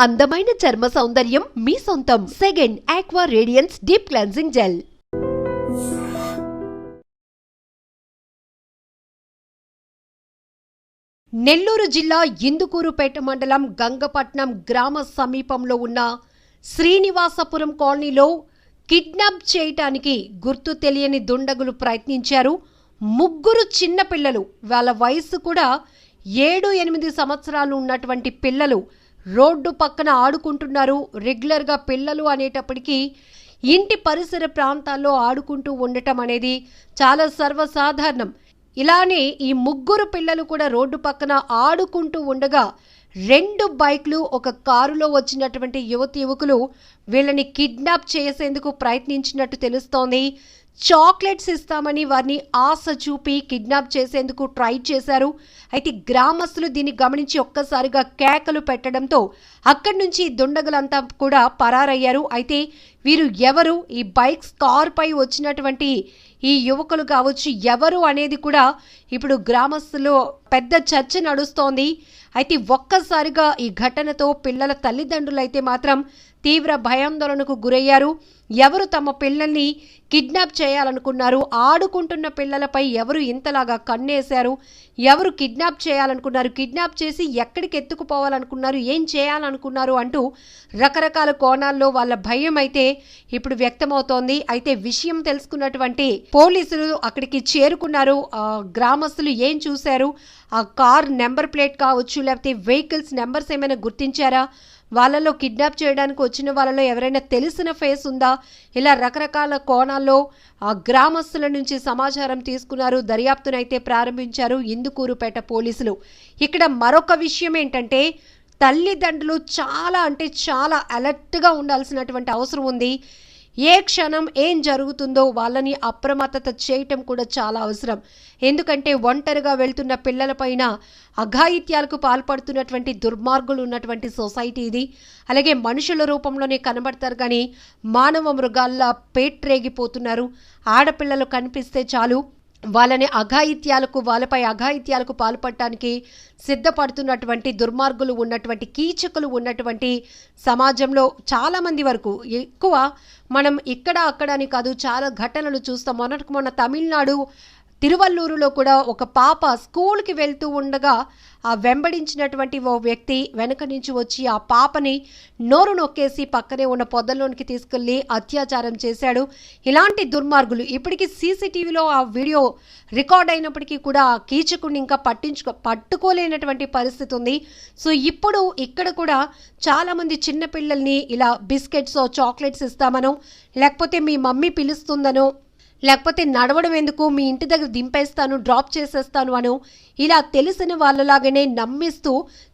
అందమైన చర్మ సౌందర్యం మీ సొంతం. Second aqua radiance deep cleansing gel. Nellore జిల్లా ఇందుకూరుపేట మండలం గంగపట్నం గ్రామ సమీపంలో ఉన్న శ్రీనివాసపురం కాలనీలో కిడ్నాప్ చేయటానికి గుర్తు తెలియని దుండగులు ప్రయత్నించారు. ముగ్గురు చిన్న పిల్లలు, వాళ్ళ వయసు కూడా 7-8 సంవత్సరాలు ఉన్నటువంటి పిల్లలు రోడ్డు పక్కన ఆడుకుంటున్నారు. రెగ్యులర్గా పిల్లలు అనేటప్పటికీ ఇంటి పరిసర ప్రాంతాల్లో ఆడుకుంటూ ఉండటం అనేది చాలా సర్వసాధారణం. ఇలానే ఈ ముగ్గురు పిల్లలు కూడా రోడ్డు పక్కన ఆడుకుంటూ ఉండగా 2 బైక్లు, ఒక కారులో వచ్చినటువంటి యువకులు వీళ్ళని కిడ్నాప్ చేసేందుకు ప్రయత్నించినట్టు తెలుస్తోంది. చాక్లెట్స్ ఇస్తామని వారిని ఆశ చూపి కిడ్నాప్ చేసేందుకు ట్రై చేశారు. అయితే గ్రామస్తులు దీన్ని గమనించి ఒక్కసారిగా కేకలు పెట్టడంతో అక్కడి నుంచి దుండగులంతా కూడా పరారయ్యారు. అయితే వీరు ఎవరు, ఈ బైక్స్ కారుపై వచ్చినటువంటి ఈ యువకులు కావచ్చు ఎవరు అనేది కూడా ఇప్పుడు గ్రామస్తులు పెద్ద చర్చ నడుస్తోంది. అయితే ఒక్కసారిగా ఈ ఘటనతో పిల్లల తల్లిదండ్రులు అయితే మాత్రం తీవ్ర భయాందోళనకు గురయ్యారు. ఎవరు తమ పిల్లల్ని కిడ్నాప్ చేయాలనుకున్నారు, ఆడుకుంటున్న పిల్లలపై ఎవరు ఇంతలాగా కన్నేశారు, ఎవరు కిడ్నాప్ చేయాలనుకున్నారు, కిడ్నాప్ చేసి ఎక్కడికి ఎత్తుకుపోవాలనుకున్నారు, ఏం చేయాలనుకున్నారు అంటూ రకరకాల కోణాల్లో వాళ్ళ భయం అయితే ఇప్పుడు వ్యక్తమవుతోంది. అయితే విషయం తెలుసుకున్నటువంటి పోలీసులు అక్కడికి చేరుకున్నారు. గ్రామస్తులు ఏం చూశారు, ఆ కార్ నెంబర్ ప్లేట్ కావచ్చు, లేకపోతే వెహికల్స్ నెంబర్స్ ఏమైనా గుర్తించారా, వాళ్ళలో కిడ్నాప్ చేయడానికి వచ్చిన వాళ్ళలో ఎవరైనా తెలిసిన ఫేస్ ఉందా, ఇలా రకరకాల కోణాల్లో ఆ గ్రామస్తుల నుంచి సమాచారం తీసుకున్నారు. దర్యాప్తునైతే ప్రారంభించారు ఇందుకూరుపేట పోలీసులు. ఇక్కడ మరొక విషయం ఏంటంటే తల్లిదండ్రులు చాలా అలర్ట్గా ఉండాల్సినటువంటి అవసరం ఉంది. ఏ క్షణం ఏం జరుగుతుందో వాళ్ళని అప్రమత్తత చేయటం కూడా చాలా అవసరం. ఎందుకంటే ఒంటరిగా వెళ్తున్న పిల్లలపైన అఘాయిత్యాలకు పాల్పడుతున్నటువంటి దుర్మార్గులు ఉన్నటువంటి సొసైటీ ఇది. అలాగే మనుషుల రూపంలోనే కనబడతారు కానీ మానవ మృగాల్లా పేట్రేగిపోతున్నారు. ఆడపిల్లలు కనిపిస్తే చాలు వాళ్ళని వాళ్ళపై అఘాయిత్యాలకు పాల్పడటానికి సిద్ధపడుతున్నటువంటి దుర్మార్గులు ఉన్నటువంటి కీచకులు ఉన్నటువంటి సమాజంలో చాలామంది వరకు ఎక్కువ మనం ఇక్కడ అక్కడ అని కాదు చాలా ఘటనలు చూస్తాం. మొన్న తమిళనాడు తిరువల్లూరులో కూడా ఒక పాప స్కూల్కి వెళ్తూ ఉండగా ఆ వెంబడించినటువంటి ఓ వ్యక్తి వెనక నుంచి వచ్చి ఆ పాపని నోరు నొక్కేసి పక్కనే ఉన్న పొదల్లోనికి తీసుకెళ్లి అత్యాచారం చేశాడు. ఇలాంటి దుర్మార్గులు ఇప్పటికీ సీసీటీవీలో ఆ వీడియో రికార్డ్ అయినప్పటికీ కూడా ఆ కీచకుడిని ఇంకా పట్టుకోలేనటువంటి పరిస్థితి ఉంది. సో ఇప్పుడు ఇక్కడ కూడా చాలామంది చిన్నపిల్లల్ని ఇలా బిస్కెట్స్ చాక్లెట్స్ ఇస్తామనో, లేకపోతే మీ మమ్మీ పిలుస్తుందనో, లేకపోతే నడవడం ఎందుకు మీ ఇంటి దగ్గర దింపేస్తాను, డ్రాప్ చేసేస్తాను అను ఇలా తెలిసిన వాళ్ళలాగానే నమ్మిస్తూ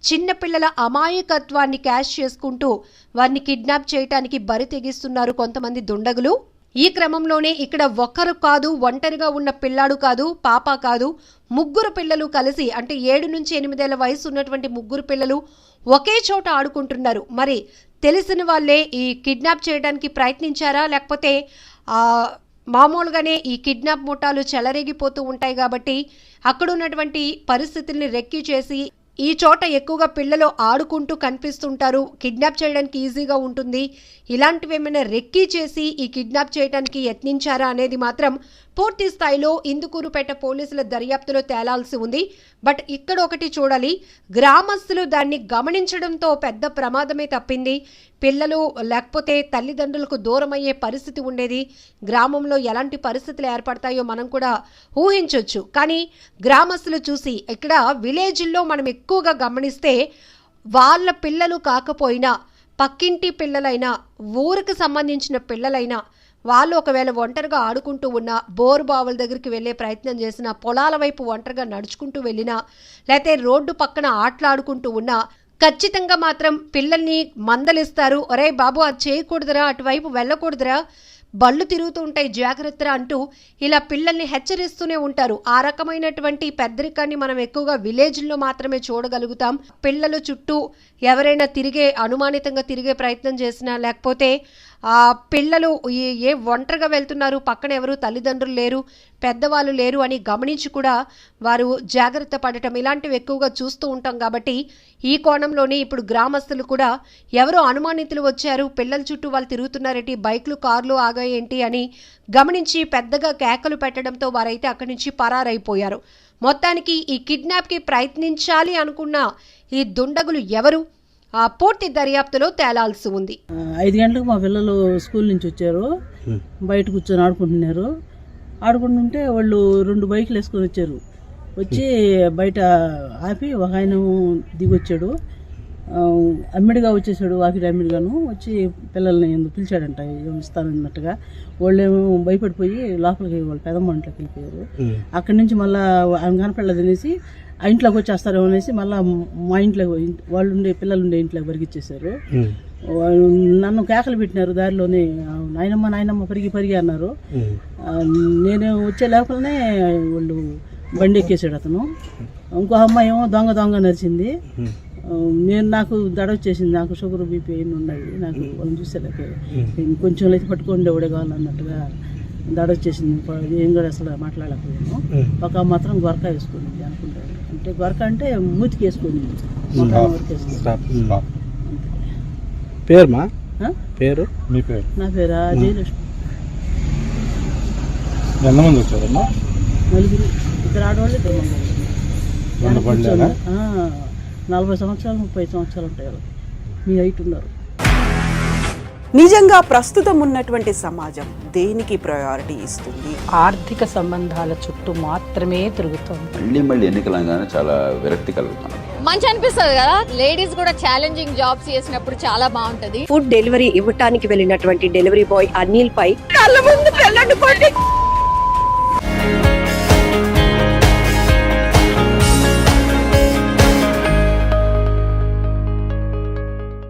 చిన్నపిల్లల అమాయకత్వాన్ని క్యాష్ చేసుకుంటూ వారిని కిడ్నాప్ చేయడానికి బరి తెగిస్తున్నారు కొంతమంది దుండగులు. ఈ క్రమంలోనే ఇక్కడ ఒక్కరు కాదు, ఒంటరిగా ఉన్న పిల్లాడు కాదు, పాప కాదు, ముగ్గురు పిల్లలు కలిసి అంటే 7-8 ఏళ్ల వయసు ఉన్నటువంటి ముగ్గురు పిల్లలు ఒకే చోట ఆడుకుంటున్నారు. మరి తెలిసిన వాళ్ళే ఈ కిడ్నాప్ చేయడానికి ప్రయత్నించారా, లేకపోతే మామూలుగానే ఈ కిడ్నాప్ ముఠాలు చెలరేగిపోతూ ఉంటాయి కాబట్టి అక్కడ ఉన్నటువంటి పరిస్థితుల్ని రెక్కి చేసి ఈ చోట ఎక్కువగా పిల్లలు ఆడుకుంటూ కనిపిస్తుంటారు, కిడ్నాప్ చేయడానికి ఈజీగా ఉంటుంది, ఇలాంటివి ఏమైనా రెక్కీ చేసి ఈ కిడ్నాప్ చేయడానికి యత్నించారా అనేది మాత్రం పూర్తి స్థాయిలో ఇందుకూరుపేట పోలీసుల దర్యాప్తులో తేలాల్సి ఉంది. బట్ ఇక్కడ ఒకటి చూడాలి, గ్రామస్తులు దాన్ని గమనించడంతో పెద్ద ప్రమాదమే తప్పింది. పిల్లలు లేకపోతే తల్లిదండ్రులకు దూరం అయ్యే పరిస్థితి ఉండేది. గ్రామంలో ఎలాంటి పరిస్థితులు ఏర్పడతాయో మనం కూడా ఊహించవచ్చు. కానీ గ్రామస్తులు చూసి ఇక్కడ విలేజ్ల్లో మనం ఎక్కువగా గమనిస్తే వాళ్ళ పిల్లలు కాకపోయినా పక్కింటి పిల్లలైనా ఊరికి సంబంధించిన పిల్లలైనా వాళ్ళు ఒకవేళ ఒంటరిగా ఆడుకుంటూ ఉన్నా, బోరు బావుల దగ్గరికి వెళ్ళే ప్రయత్నం చేసినా, పొలాల వైపు ఒంటరిగా నడుచుకుంటూ వెళ్ళినా, లేకపోతే రోడ్డు పక్కన ఆటలాడుకుంటూ ఉన్నా ఖచ్చితంగా మాత్రం పిల్లల్ని మందలిస్తారు. ఒరే బాబు అది చేయకూడదురా, అటువైపు వెళ్ళకూడదురా, బళ్ళు తిరుగుతూ ఉంటాయి జాగ్రత్త అంటూ ఇలా పిల్లల్ని హెచ్చరిస్తూనే ఉంటారు. ఆ రకమైనటువంటి పెద్దరికాన్ని మనం ఎక్కువగా విలేజ్లో మాత్రమే చూడగలుగుతాం. పిల్లలు చుట్టూ ఎవరైనా అనుమానితంగా తిరిగే ప్రయత్నం చేసినా, లేకపోతే ఆ పిల్లలు ఏ ఒంటరిగా వెళ్తున్నారు, పక్కన ఎవరు తల్లిదండ్రులు లేరు, పెద్దవాళ్ళు లేరు అని గమనించి కూడా వారు జాగ్రత్త పడటం ఇలాంటివి ఎక్కువగా చూస్తూ ఉంటాం. కాబట్టి ఈ కోణంలోనే ఇప్పుడు గ్రామస్తులు కూడా ఎవరో అనుమానితులు వచ్చారు, పిల్లల చుట్టూ వాళ్ళు తిరుగుతున్నారేంటి, బైక్లు కార్లు ఆగాయేంటి అని గమనించి పెద్దగా కేకలు పెట్టడంతో వారైతే అక్కడి నుంచి పరారైపోయారు. మొత్తానికి ఈ కిడ్నాప్కి ప్రయత్నించాలి అనుకున్న ఈ దుండగులు ఎవరు ఆ పూర్తి దర్యాప్తులో తేలాల్సి ఉంది. 5 గంటలకు మా పిల్లలు స్కూల్ నుంచి వచ్చారు, బయట కూర్చొని ఆడుకుంటుంటే వాళ్ళు 2 బైకులు వేసుకొని వచ్చారు. వచ్చి బయట ఆపి ఒక ఆయన దిగొచ్చాడు, అమ్మిడిగా వచ్చేసాడు, వాకిటి అమ్మిడిగాను వచ్చి పిల్లల్ని పిలిచాడంట ఇస్తానన్నట్టుగా. వాళ్ళేమో భయపడిపోయి లోపలికి వాళ్ళు పెదమ్మంట్లోకి వెళ్ళిపోయారు. అక్కడి నుంచి మళ్ళీ ఆమె కనపడలేదు అనేసి ఆ ఇంట్లోకి వచ్చేస్తారేమో అనేసి మళ్ళీ మా ఇంట్లో పిల్లలు ఉండే ఇంట్లోకి పరిగిచ్చేసారు. నన్ను కేకలు పెట్టినారు దారిలోనే, నాయనమ్మ పరిగి అన్నారు. నేను వచ్చే లోపలనే వాళ్ళు బండి ఎక్కేసాడు అతను. ఇంకో అమ్మాయి ఏమో దొంగ నరిచింది. నాకు దడ వచ్చేసింది, నాకు షుగర్ బీపీ అన్నీ ఉన్నాయి, నాకు వాళ్ళని చూసేలేక కొంచెం అయితే పట్టుకోండి ఎవడే కావాలన్నట్టుగా దడ వచ్చేసింది. ఏం కూడా అసలు మాట్లాడలేకపోయాను. ఒక మాత్రం గొరక వేసుకునింది అనుకుంటాను, అంటే గొరక అంటే మూతికి వేసుకునింది. పేరు నా పేరు జయలక్ష్మి. ఎంతమంది వచ్చారమ్మా? 4, 2 ఆడవాళ్ళు 2 మగవాళ్ళు. 40 సంవత్సరాలు 30 సంవత్సరాలు ఉంటాయి, మీ హైట్ ఉన్నారు. నిజంగా ప్రస్తుతం ఉన్నటువంటి సమాజం దేనికి ప్రయారిటీ ఇస్తుంది? ఆర్థిక సంబంధాల చుట్టూ మాత్రమే తిరుగుతుంది. మళ్ళీ ఎన్నికలంగానే చాలా విరక్తి కలుగుతాను. మంచి అనిపిస్తుంది కదా, లేడీస్ కూడా ఛాలెంజింగ్ జాబ్స్ చేసినప్పుడు చాలా బాగుంటది. ఫుడ్ డెలివరీ ఇవ్వటానికి వెళ్ళినటువంటి డెలివరీ బాయ్ అనిల్ పై కళ్ళ ముందు